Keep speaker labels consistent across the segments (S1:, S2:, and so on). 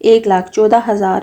S1: 1,14,000,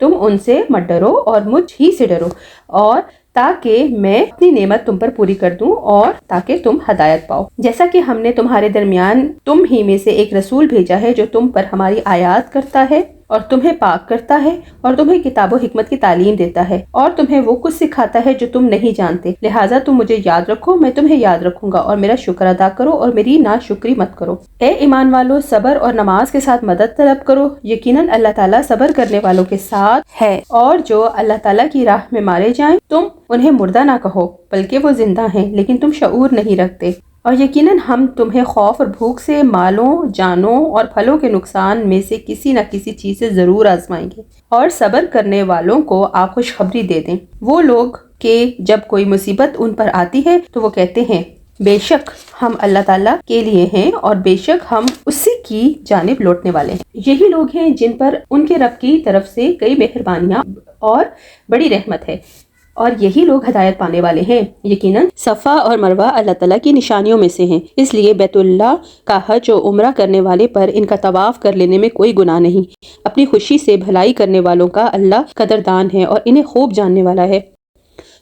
S1: تم ان سے مت ڈرو اور مجھ ہی سے ڈرو، اور تاکہ میں اپنی نعمت تم پر پوری کر دوں اور تاکہ تم ہدایت پاؤ، جیسا کہ ہم نے تمہارے درمیان تم ہی میں سے ایک رسول بھیجا ہے جو تم پر ہماری آیات کرتا ہے اور تمہیں پاک کرتا ہے اور تمہیں کتاب و حکمت کی تعلیم دیتا ہے اور تمہیں وہ کچھ سکھاتا ہے جو تم نہیں جانتے، لہٰذا تم مجھے یاد رکھو، میں تمہیں یاد رکھوں گا، اور میرا شکر ادا کرو اور میری ناشکری مت کرو۔ اے ایمان والو، صبر اور نماز کے ساتھ مدد طلب کرو، یقیناً اللہ تعالیٰ صبر کرنے والوں کے ساتھ ہے، اور جو اللہ تعالیٰ کی راہ میں مارے جائیں تم انہیں مردہ نہ کہو بلکہ وہ زندہ ہیں لیکن تم شعور نہیں رکھتے، اور یقیناً ہم تمہیں خوف اور بھوک سے، مالوں، جانوں اور پھلوں کے نقصان میں سے کسی نہ کسی چیز سے ضرور آزمائیں گے، اور صبر کرنے والوں کو آپ خوشخبری دے دیں۔ وہ لوگ کہ جب کوئی مصیبت ان پر آتی ہے تو وہ کہتے ہیں بے شک ہم اللہ تعالیٰ کے لیے ہیں اور بے شک ہم اسی کی جانب لوٹنے والے ہیں۔ یہی لوگ ہیں جن پر ان کے رب کی طرف سے کئی مہربانیاں اور بڑی رحمت ہے، اور یہی لوگ ہدایت پانے والے ہیں۔ یقیناً صفا اور مروہ اللہ تعالیٰ کی نشانیوں میں سے ہیں، اس لیے بیت اللہ کا حج و عمرہ کرنے والے پر ان کا طواف کر لینے میں کوئی گناہ نہیں۔ اپنی خوشی سے بھلائی کرنے والوں کا اللہ قدردان ہے اور انہیں خوب جاننے والا ہے۔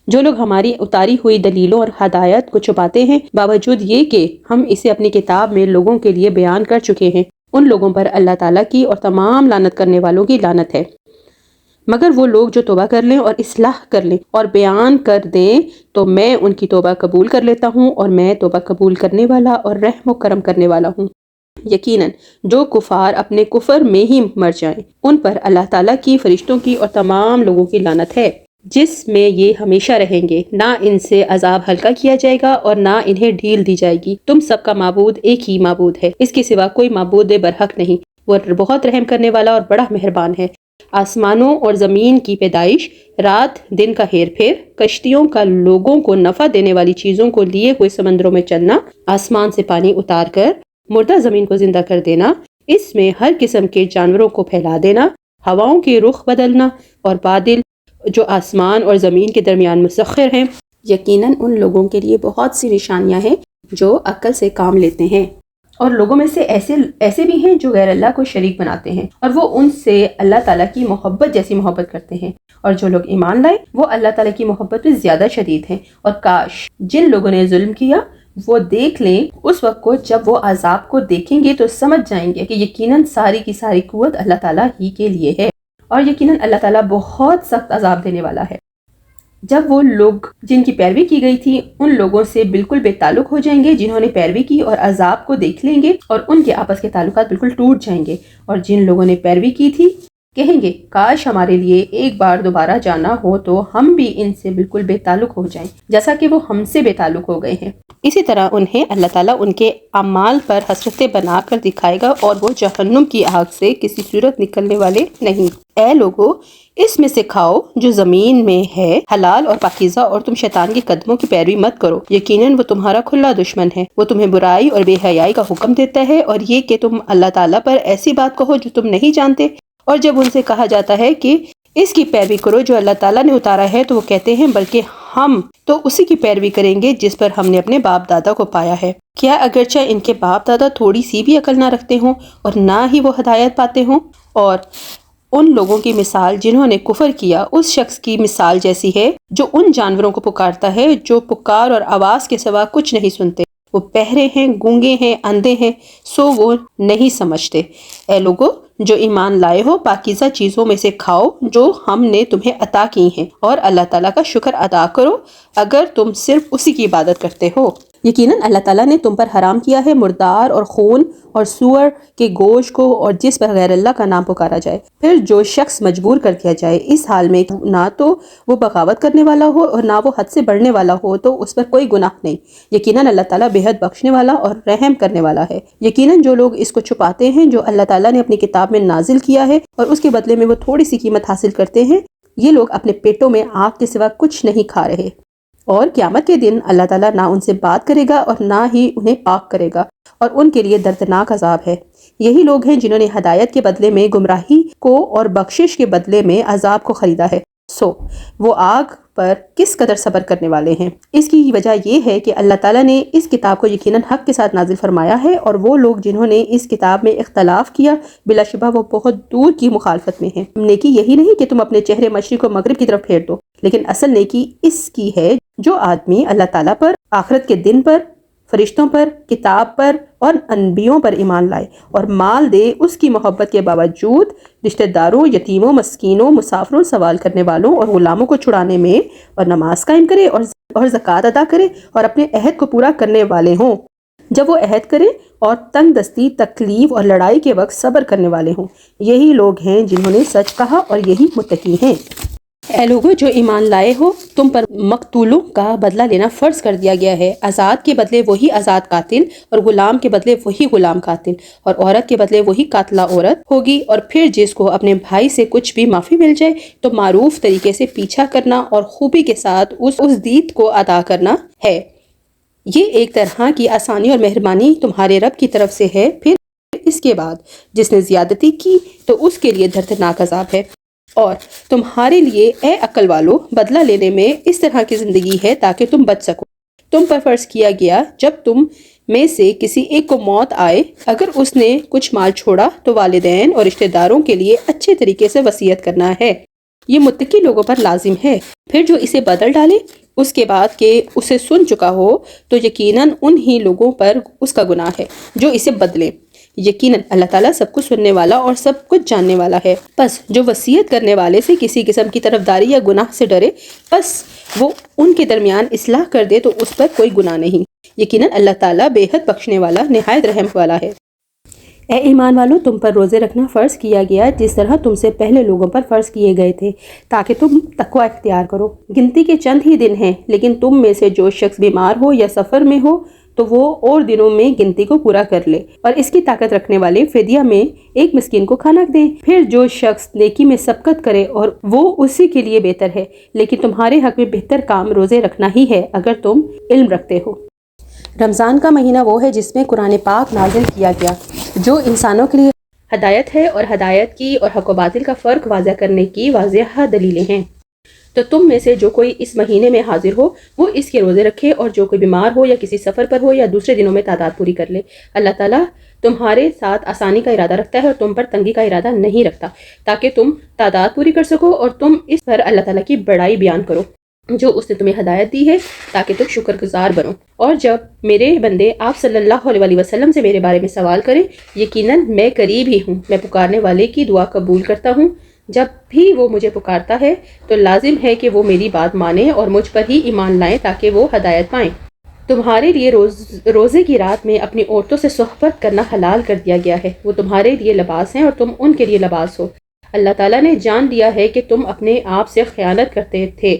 S1: جو لوگ ہماری اتاری ہوئی دلیلوں اور ہدایت کو چھپاتے ہیں باوجود یہ کہ ہم اسے اپنی کتاب میں لوگوں کے لیے بیان کر چکے ہیں، ان لوگوں پر اللہ تعالیٰ کی اور تمام لعنت کرنے والوں کی لعنت ہے۔ مگر وہ لوگ جو توبہ کر لیں اور اصلاح کر لیں اور بیان کر دیں تو میں ان کی توبہ قبول کر لیتا ہوں، اور میں توبہ قبول کرنے والا اور رحم و کرم کرنے والا ہوں۔ یقیناً جو کفار اپنے کفر میں ہی مر جائیں ان پر اللہ تعالیٰ کی، فرشتوں کی اور تمام لوگوں کی لعنت ہے، جس میں یہ ہمیشہ رہیں گے، نہ ان سے عذاب ہلکا کیا جائے گا اور نہ انہیں ڈھیل دی جائے گی۔ تم سب کا معبود ایک ہی معبود ہے، اس کے سوا کوئی معبود برحق نہیں، وہ بہت رحم کرنے والا اور بڑا مہربان ہے۔ آسمانوں اور زمین کی پیدائش، رات دن کا ہیر پھیر، کشتیوں کا لوگوں کو نفع دینے والی چیزوں کو لیے ہوئے سمندروں میں چلنا، آسمان سے پانی اتار کر مردہ زمین کو زندہ کر دینا، اس میں ہر قسم کے جانوروں کو پھیلا دینا، ہواؤں کے رخ بدلنا اور بادل جو آسمان اور زمین کے درمیان مسخر ہیں، یقیناً ان لوگوں کے لیے بہت سی نشانیاں ہیں جو عقل سے کام لیتے ہیں۔ اور لوگوں میں سے ایسے بھی ہیں جو غیر اللہ کو شریک بناتے ہیں اور وہ ان سے اللہ تعالیٰ کی محبت جیسی محبت کرتے ہیں، اور جو لوگ ایمان لائے وہ اللہ تعالیٰ کی محبت میں زیادہ شدید ہیں۔ اور کاش جن لوگوں نے ظلم کیا وہ دیکھ لیں اس وقت کو جب وہ عذاب کو دیکھیں گے تو سمجھ جائیں گے کہ یقیناً ساری کی ساری قوت اللہ تعالیٰ ہی کے لیے ہے، اور یقیناً اللہ تعالیٰ بہت سخت عذاب دینے والا ہے۔ جب وہ لوگ جن کی پیروی کی گئی تھی ان لوگوں سے بالکل بے تعلق ہو جائیں گے جنہوں نے پیروی کی، اور عذاب کو دیکھ لیں گے اور ان کے آپس کے تعلقات بالکل ٹوٹ جائیں گے، اور جن لوگوں نے پیروی کی تھی کہیں گے کاش ہمارے لیے ایک بار دوبارہ جانا ہو تو ہم بھی ان سے بالکل بے تعلق ہو جائیں جیسا کہ وہ ہم سے بے تعلق ہو گئے ہیں۔ اسی طرح انہیں اللہ تعالیٰ ان کے اعمال پر حسرتیں بنا کر دکھائے گا اور وہ جہنم کی آگ سے کسی صورت نکلنے والے نہیں۔ اے لوگو، اس میں سے کھاؤ جو زمین میں ہے حلال اور پاکیزہ، اور تم شیطان کے قدموں کی پیروی مت کرو، یقیناً وہ تمہارا کھلا دشمن ہے۔ وہ تمہیں برائی اور بے حیائی کا حکم دیتا ہے اور یہ کہ تم اللہ تعالیٰ پر ایسی بات کہو جو تم نہیں جانتے، اور جب ان سے کہا جاتا ہے کہ اس کی پیروی کرو جو اللہ تعالیٰ نے اتارا ہے تو وہ کہتے ہیں بلکہ ہم تو اسی کی پیروی کریں گے جس پر ہم نے اپنے باپ دادا کو پایا ہے۔ کیا اگرچہ ان کے باپ دادا تھوڑی سی بھی عقل نہ رکھتے ہوں اور نہ ہی وہ ہدایت پاتے ہوں؟ اور ان لوگوں کی مثال جنہوں نے کفر کیا اس شخص کی مثال جیسی ہے جو ان جانوروں کو پکارتا ہے جو پکار اور آواز کے سوا کچھ نہیں سنتے، وہ بہرے ہیں، گونگے ہیں، اندھے ہیں، سو وہ نہیں سمجھتے۔ اے لوگو جو ایمان لائے ہو، پاکیزہ چیزوں میں سے کھاؤ جو ہم نے تمہیں عطا کی ہیں، اور اللہ تعالیٰ کا شکر ادا کرو اگر تم صرف اسی کی عبادت کرتے ہو۔ یقیناً اللہ تعالیٰ نے تم پر حرام کیا ہے مردار اور خون اور سور کے گوشت کو اور جس پر غیر اللہ کا نام پکارا جائے۔ پھر جو شخص مجبور کر دیا جائے اس حال میں نہ تو وہ بغاوت کرنے والا ہو اور نہ وہ حد سے بڑھنے والا ہو تو اس پر کوئی گناہ نہیں، یقیناً اللہ تعالیٰ بے حد بخشنے والا اور رحم کرنے والا ہے۔ یقیناً جو لوگ اس کو چھپاتے ہیں جو اللہ تعالیٰ نے اپنی کتاب میں نازل کیا ہے اور اس کے بدلے میں وہ تھوڑی سی قیمت حاصل کرتے ہیں، یہ لوگ اپنے پیٹوں میں آگ کے سوا کچھ نہیں کھا رہے، اور قیامت کے دن اللہ تعالیٰ نہ ان سے بات کرے گا اور نہ ہی انہیں پاک کرے گا، اور ان کے لیے دردناک عذاب ہے۔ یہی لوگ ہیں جنہوں نے ہدایت کے بدلے میں گمراہی کو اور بخشش کے بدلے میں عذاب کو خریدا ہے، سو وہ آگ پر کس قدر صبر کرنے والے ہیں۔ اس کی وجہ یہ ہے کہ اللہ تعالیٰ نے اس کتاب کو یقیناً حق کے ساتھ نازل فرمایا ہے، اور وہ لوگ جنہوں نے اس کتاب میں اختلاف کیا بلا شبہ وہ بہت دور کی مخالفت میں ہیں۔ نیکی یہی نہیں کہ تم اپنے چہرے مشرق و مغرب کی طرف پھیر دو، لیکن اصل نیکی اس کی ہے جو آدمی اللہ تعالیٰ پر، آخرت کے دن پر، فرشتوں پر، کتاب پر اور انبیوں پر ایمان لائے اور مال دے اس کی محبت کے باوجود رشتہ داروں، یتیموں، مسکینوں، مسافروں، سوال کرنے والوں اور غلاموں کو چھڑانے میں، اور نماز قائم کرے اور زکوٰۃ ادا کرے اور اپنے عہد کو پورا کرنے والے ہوں جب وہ عہد کرے، اور تنگ دستی، تکلیف اور لڑائی کے وقت صبر کرنے والے ہوں۔ یہی لوگ ہیں جنہوں نے سچ کہا اور یہی متقی ہیں۔ اے لوگو جو ایمان لائے ہو، تم پر مقتولوں کا بدلہ لینا فرض کر دیا گیا ہے۔ آزاد کے بدلے وہی آزاد قاتل، اور غلام کے بدلے وہی غلام قاتل، اور عورت کے بدلے وہی قاتلہ عورت ہوگی۔ اور پھر جس کو اپنے بھائی سے کچھ بھی معافی مل جائے تو معروف طریقے سے پیچھا کرنا اور خوبی کے ساتھ اس دیت کو ادا کرنا ہے۔ یہ ایک طرح کی آسانی اور مہربانی تمہارے رب کی طرف سے ہے۔ پھر اس کے بعد جس نے زیادتی کی تو اس کے لیے دردناک عذاب ہے۔ اور تمہارے لیے اے عقل والو بدلہ لینے میں اس طرح کی زندگی ہے تاکہ تم بچ سکو۔ تم پر فرض کیا گیا جب تم میں سے کسی ایک کو موت آئے، اگر اس نے کچھ مال چھوڑا تو والدین اور رشتہ داروں کے لیے اچھے طریقے سے وصیت کرنا ہے۔ یہ متقی لوگوں پر لازم ہے۔ پھر جو اسے بدل ڈالے اس کے بعد کہ اسے سن چکا ہو تو یقیناً انہی لوگوں پر اس کا گناہ ہے جو اسے بدلے۔ یقیناً اللہ تعالیٰ سب کچھ سننے والا اور سب کچھ جاننے والا ہے۔ پس جو وصیت کرنے والے سے کسی قسم کی طرفداری یا گناہ سے ڈرے، پس وہ ان کے درمیان اصلاح کر دے تو اس پر کوئی گناہ نہیں۔ یقیناً اللہ تعالیٰ بے حد بخشنے والا، نہایت رحم والا ہے۔ اے ایمان والو تم پر روزے رکھنا فرض کیا گیا جس طرح تم سے پہلے لوگوں پر فرض کیے گئے تھے، تاکہ تم تقوی اختیار کرو۔ گنتی کے چند ہی دن ہیں، لیکن تم میں سے جو شخص بیمار ہو یا سفر میں ہو تو وہ اور دنوں میں گنتی کو پورا کر لے، اور اس کی طاقت رکھنے والے فدیہ میں ایک مسکین کو کھانا دیں۔ پھر جو شخص نیکی میں سبقت کرے اور وہ اسی کے لیے بہتر ہے، لیکن تمہارے حق میں بہتر کام روزے رکھنا ہی ہے اگر تم علم رکھتے ہو۔ رمضان کا مہینہ وہ ہے جس میں قرآن پاک نازل کیا گیا، جو انسانوں کے لیے ہدایت ہے، اور ہدایت کی اور حق و باطل کا فرق واضح کرنے کی واضح دلیلیں ہیں۔ تو تم میں سے جو کوئی اس مہینے میں حاضر ہو وہ اس کے روزے رکھے، اور جو کوئی بیمار ہو یا کسی سفر پر ہو یا دوسرے دنوں میں تعداد پوری کر لے۔ اللہ تعالیٰ تمہارے ساتھ آسانی کا ارادہ رکھتا ہے اور تم پر تنگی کا ارادہ نہیں رکھتا، تاکہ تم تعداد پوری کر سکو اور تم اس پر اللہ تعالیٰ کی بڑائی بیان کرو جو اس نے تمہیں ہدایت دی ہے، تاکہ تم شکر گزار بنو۔ اور جب میرے بندے آپ صلی اللہ علیہ وسلم سے میرے بارے میں سوال کریں، یقیناً میں قریب ہی ہوں، میں پکارنے والے کی دعا قبول کرتا ہوں۔ جب بھی وہ مجھے پکارتا ہے تو لازم ہے کہ وہ میری بات مانیں اور مجھ پر ہی ایمان لائیں تاکہ وہ ہدایت پائیں۔ تمہارے لیے روزے کی رات میں اپنی عورتوں سے صحبت کرنا حلال کر دیا گیا ہے، وہ تمہارے لیے لباس ہیں اور تم ان کے لیے لباس ہو۔ اللہ تعالیٰ نے جان لیا ہے کہ تم اپنے آپ سے خیانت کرتے تھے،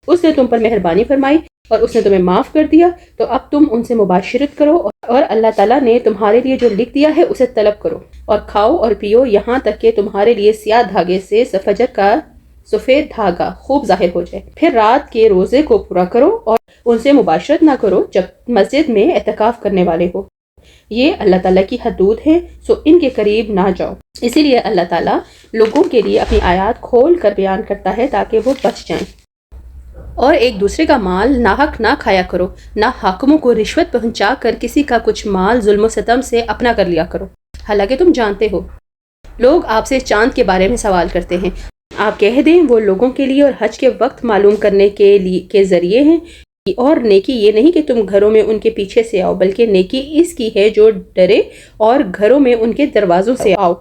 S1: اس نے تم پر مہربانی فرمائی اور اس نے تمہیں معاف کر دیا، تو اب تم ان سے مباشرت کرو، اور اللہ تعالیٰ نے تمہارے لیے جو لکھ دیا ہے اسے طلب کرو، اور کھاؤ اور پیو یہاں تک کہ تمہارے لیے سیاہ دھاگے سے فجر کا سفید دھاگا خوب ظاہر ہو جائے۔ پھر رات کے روزے کو پورا کرو اور ان سے مباشرت نہ کرو جب مسجد میں اعتکاف کرنے والے ہو۔ یہ اللہ تعالیٰ کی حدود ہیں، سو ان کے قریب نہ جاؤ۔ اسی لیے اللہ تعالیٰ لوگوں کے لیے اپنی آیات کھول کر بیان کرتا ہے تاکہ وہ بچ جائیں۔ اور ایک دوسرے کا مال ناحق نہ کھایا کرو، نہ حاکموں کو رشوت پہنچا کر کسی کا کچھ مال ظلم و ستم سے اپنا کر لیا کرو، حالانکہ تم جانتے ہو لوگ آپ سے چاند کے بارے میں سوال کرتے ہیں۔ آپ کہہ دیں وہ لوگوں کے لیے اور حج کے وقت معلوم کرنے کے ذریعے ہیں، اور نیکی یہ نہیں کہ تم گھروں میں ان کے پیچھے سے آؤ، بلکہ نیکی اس کی ہے جو ڈرے اور گھروں میں ان کے دروازوں سے آؤ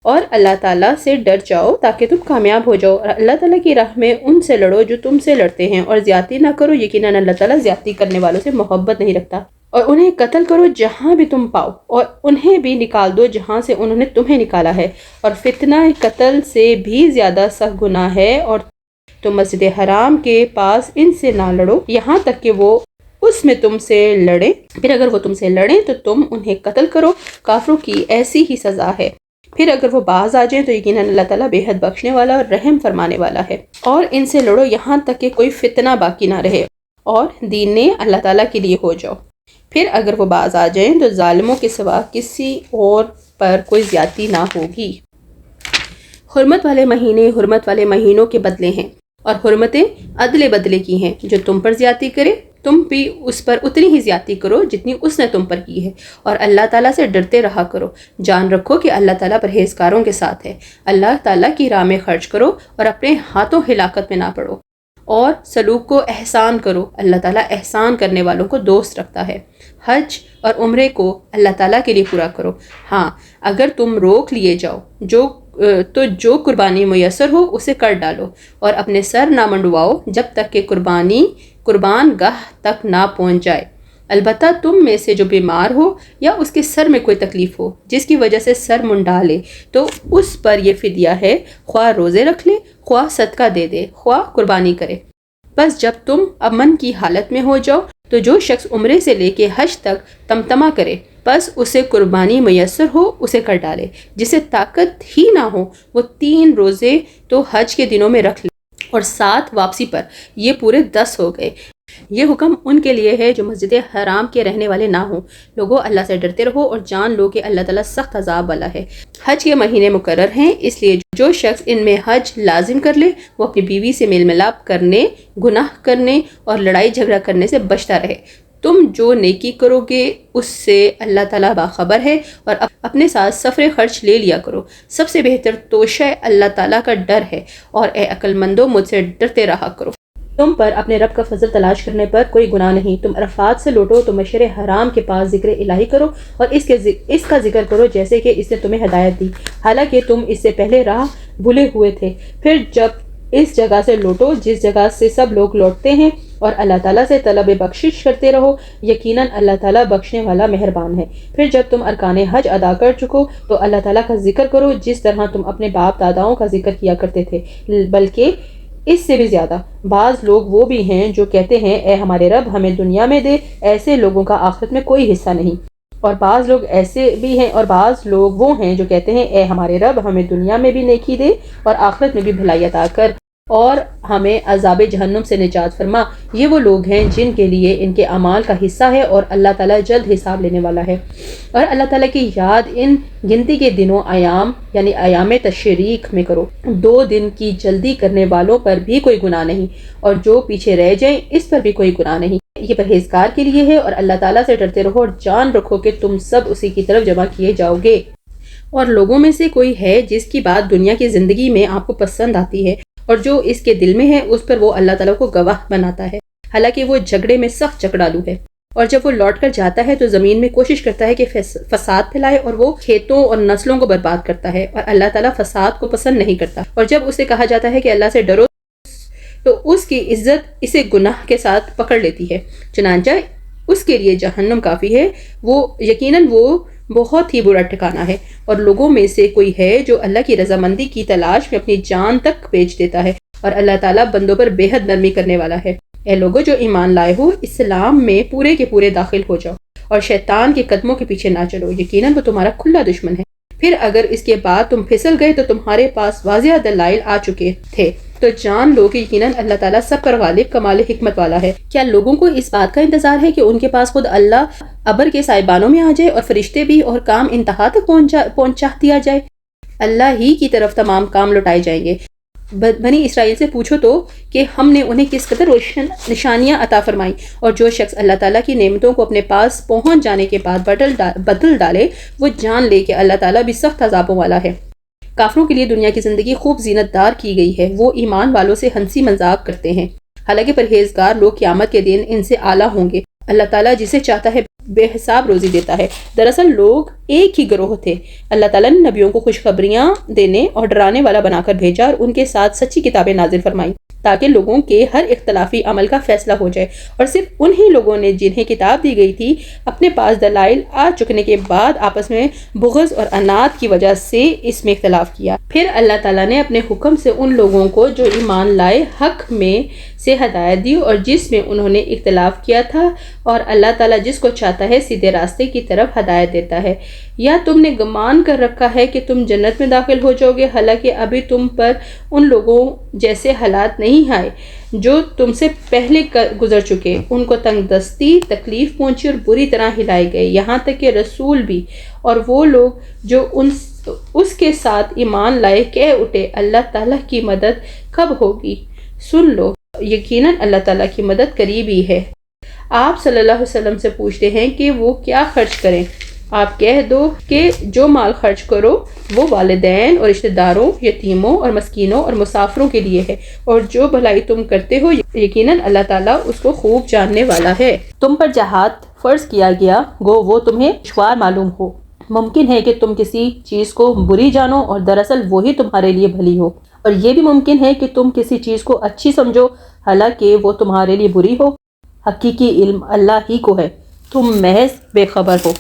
S1: اور اللہ تعالیٰ سے ڈر جاؤ تاکہ تم کامیاب ہو جاؤ، اور اللہ تعالیٰ کی راہ میں ان سے لڑو جو تم سے لڑتے ہیں، اور زیادتی نہ کرو، یقیناً اللہ تعالیٰ زیادتی کرنے والوں سے محبت نہیں رکھتا۔ اور انہیں قتل کرو جہاں بھی تم پاؤ، اور انہیں بھی نکال دو جہاں سے انہوں نے تمہیں نکالا ہے، اور فتنہ قتل سے بھی زیادہ سخت گناہ ہے، اور تم مسجد حرام کے پاس ان سے نہ لڑو یہاں تک کہ وہ اس میں تم سے لڑیں، پھر اگر وہ تم سے لڑیں تو تم انہیں قتل کرو، کافروں کی ایسی ہی سزا ہے۔ پھر اگر وہ باز آ جائیں تو یقیناً اللہ تعالیٰ بے حد بخشنے والا اور رحم فرمانے والا ہے۔ اور ان سے لڑو یہاں تک کہ کوئی فتنہ باقی نہ رہے اور دین اللہ تعالیٰ کے لیے ہو جاؤ۔ پھر اگر وہ باز آ جائیں تو ظالموں کے سوا کسی اور پر کوئی زیادتی نہ ہوگی۔ حرمت والے مہینے حرمت والے مہینوں کے بدلے ہیں، اور حرمتیں عدل بدلے کی ہیں، جو تم پر زیادتی کرے تم بھی اس پر اتنی ہی زیادتی کرو جتنی اس نے تم پر کی ہے، اور اللہ تعالیٰ سے ڈرتے رہا کرو۔ جان رکھو کہ اللہ تعالیٰ پرہیزگاروں کے ساتھ ہے۔ اللہ تعالیٰ کی راہ میں خرچ کرو اور اپنے ہاتھوں ہلاکت میں نہ پڑو، اور سلوک کو احسان کرو، اللہ تعالیٰ احسان کرنے والوں کو دوست رکھتا ہے۔ حج اور عمرے کو اللہ تعالیٰ کے لیے پورا کرو۔ ہاں، اگر تم روک لیے جاؤ تو جو قربانی میسر ہو اسے کر ڈالو، اور اپنے سر نہ منڈواؤ جب تک کہ قربان گاہ تک نہ پہنچ جائے۔ البتہ تم میں سے جو بیمار ہو یا اس کے سر میں کوئی تکلیف ہو جس کی وجہ سے سر منڈا لے تو اس پر یہ فدیہ ہے، خواہ روزے رکھ لے، خواہ صدقہ دے دے، خواہ قربانی کرے۔ بس جب تم امن کی حالت میں ہو جاؤ تو جو شخص عمرے سے لے کے حج تک تمتما کرے، بس اسے قربانی میسر ہو اسے کر ڈالے۔ جسے طاقت ہی نہ ہو وہ 3 روزے تو حج کے دنوں میں رکھ لے، اور 7 واپسی پر، یہ پورے 10 ہو گئے۔ یہ حکم ان کے لیے ہے جو مسجد حرام کے رہنے والے نہ ہوں۔ لوگوں، اللہ سے ڈرتے رہو اور جان لو کہ اللہ تعالیٰ سخت عذاب والا ہے۔ حج کے مہینے مقرر ہیں، اس لیے جو شخص ان میں حج لازم کر لے وہ اپنی بیوی سے میل ملاپ کرنے، گناہ کرنے اور لڑائی جھگڑا کرنے سے بچتا رہے۔ تم جو نیکی کرو گے اس سے اللہ تعالیٰ باخبر ہے، اور اپنے ساتھ سفر خرچ لے لیا کرو۔ سب سے بہتر توشہ اللہ تعالیٰ کا ڈر ہے، اور اے عقل مندو مجھ سے ڈرتے رہا کرو۔ تم پر اپنے رب کا فضل تلاش کرنے پر کوئی گناہ نہیں۔ تم عرفات سے لوٹو تو مشعر حرام کے پاس ذکر الہی کرو اور اس کا ذکر کرو جیسے کہ اس نے تمہیں ہدایت دی، حالانکہ تم اس سے پہلے راہ بھولے ہوئے تھے۔ پھر جب اس جگہ سے لوٹو جس جگہ سے سب لوگ لوٹتے ہیں، اور اللہ تعالیٰ سے طلب بخشش کرتے رہو، یقیناً اللہ تعالیٰ بخشنے والا مہربان ہے۔ پھر جب تم ارکان حج ادا کر چکو تو اللہ تعالیٰ کا ذکر کرو جس طرح تم اپنے باپ داداؤں کا ذکر کیا کرتے تھے، بلکہ اس سے بھی زیادہ۔ بعض لوگ وہ بھی ہیں جو کہتے ہیں اے ہمارے رب ہمیں دنیا میں دے، ایسے لوگوں کا آخرت میں کوئی حصہ نہیں۔ اور بعض لوگ ایسے بھی ہیں، اور بعض لوگ وہ ہیں جو کہتے ہیں اے ہمارے رب ہمیں دنیا میں بھی نیکی دے اور آخرت میں بھی بھلائی عطا کر، اور ہمیں عذاب جہنم سے نجات فرما۔ یہ وہ لوگ ہیں جن کے لیے ان کے اعمال کا حصہ ہے، اور اللہ تعالیٰ جلد حساب لینے والا ہے۔ اور اللہ تعالیٰ کی یاد ان گنتی کے دنوں یعنی ایام تشریق میں کرو۔ 2 دن کی جلدی کرنے والوں پر بھی کوئی گناہ نہیں، اور جو پیچھے رہ جائیں اس پر بھی کوئی گناہ نہیں۔ یہ پرہیزگار کے لیے ہے، اور اللہ تعالیٰ سے ڈرتے رہو اور جان رکھو کہ تم سب اسی کی طرف جمع کیے جاؤ گے۔ اور لوگوں میں سے کوئی ہے جس کی بات دنیا کی زندگی میں آپ کو پسند آتی ہے، اور جو اس کے دل میں ہے اس پر وہ اللہ تعالیٰ کو گواہ بناتا ہے، حالانکہ وہ جھگڑے میں سخت جھگڑالو ہے۔ اور جب وہ لوٹ کر جاتا ہے تو زمین میں کوشش کرتا ہے کہ فساد پھیلائے، اور وہ کھیتوں اور نسلوں کو برباد کرتا ہے، اور اللہ تعالیٰ فساد کو پسند نہیں کرتا۔ اور جب اسے کہا جاتا ہے کہ اللہ سے ڈرو تو اس کی عزت اسے گناہ کے ساتھ پکڑ لیتی ہے، چنانچہ اس کے لیے جہنم کافی ہے، یقیناً وہ بہت ہی برا ٹھکانہ ہے۔ اور لوگوں میں سے کوئی ہے جو اللہ کی رضامندی کی تلاش میں اپنی جان تک بیچ دیتا ہے، اور اللہ تعالیٰ بندوں پر بے حد نرمی کرنے والا ہے۔ اے لوگوں جو ایمان لائے ہو، اسلام میں پورے کے پورے داخل ہو جاؤ اور شیطان کے قدموں کے پیچھے نہ چلو، یقیناً وہ تمہارا کھلا دشمن ہے۔ پھر اگر اس کے بعد تم پھسل گئے تو تمہارے پاس واضح دلائل آ چکے تھے، تو جان لو کہ یقیناً اللہ تعالیٰ سب پر غالب کمال حکمت والا ہے۔ کیا لوگوں کو اس بات کا انتظار ہے کہ ان کے پاس خود اللہ ابر کے سائبانوں میں آ جائے اور فرشتے بھی، اور کام انتہا تک پہنچا دیا جائے؟ اللہ ہی کی طرف تمام کام لوٹائے جائیں گے۔ بنی اسرائیل سے پوچھو تو کہ ہم نے انہیں کس قدر روشن نشانیاں عطا فرمائیں، اور جو شخص اللہ تعالیٰ کی نعمتوں کو اپنے پاس پہنچ جانے کے بعد بدل ڈالے وہ جان لے کہ اللہ تعالیٰ بھی سخت عذابوں والا ہے۔ کافروں کے لیے دنیا کی زندگی خوب زینت دار کی گئی ہے، وہ ایمان والوں سے ہنسی مذاق کرتے ہیں، حالانکہ پرہیزگار لوگ قیامت کے دن ان سے اعلیٰ ہوں گے۔ اللہ تعالیٰ جسے چاہتا ہے بے حساب روزی دیتا ہے۔ دراصل لوگ ایک ہی گروہ تھے۔ اللہ تعالیٰ نے نبیوں کو خوشخبریاں دینے اور ڈرانے والا بنا کر بھیجا، اور ان کے ساتھ سچی کتابیں نازل فرمائیں تاکہ لوگوں کے ہر اختلافی عمل کا فیصلہ ہو جائے، اور صرف انہی لوگوں نے جنہیں کتاب دی گئی تھی اپنے پاس دلائل آ چکنے کے بعد آپس میں بغض اور انات کی وجہ سے اس میں اختلاف کیا۔ پھر اللہ تعالیٰ نے اپنے حکم سے ان لوگوں کو جو ایمان لائے حق میں سے ہدایت دی، اور جس میں انہوں نے اختلاف کیا تھا، اور اللہ تعالیٰ جس کو چاہتا ہے سیدھے راستے کی طرف ہدایت دیتا ہے۔ یا تم نے گمان کر رکھا ہے کہ تم جنت میں داخل ہو جاؤ گے، حالانکہ ابھی تم پر ان لوگوں جیسے حالات نہیں آئے جو تم سے پہلے گزر چکے۔ ان کو تنگ دستی تکلیف پہنچی اور بری طرح ہلائے گئے، یہاں تک کہ رسول بھی، اور وہ لوگ جو اس کے ساتھ ایمان لائے کہہ اٹھے اللہ تعالیٰ کی مدد کب ہوگی؟ سن لو، یقیناً اللہ تعالیٰ کی مدد قریب ہی ہے۔ آپ صلی اللہ علیہ وسلم سے پوچھتے ہیں کہ وہ کیا خرچ کریں؟ آپ کہہ دو کہ جو مال خرچ کرو وہ والدین اور رشتہ داروں، یتیموں اور مسکینوں اور مسافروں کے لیے ہے، اور جو بھلائی تم کرتے ہو یقیناً اللہ تعالیٰ اس کو خوب جاننے والا ہے۔ تم پر جہاد فرض کیا گیا گو وہ تمہیں دشوار معلوم ہو۔ ممکن ہے کہ تم کسی چیز کو بری جانو اور دراصل وہی تمہارے لیے بھلی ہو، اور یہ بھی ممکن ہے کہ تم کسی چیز کو اچھی سمجھو حالانکہ وہ تمہارے لیے بری ہو۔ حقیقی علم اللہ ہی کو ہے، تم محض بے خبر ہو۔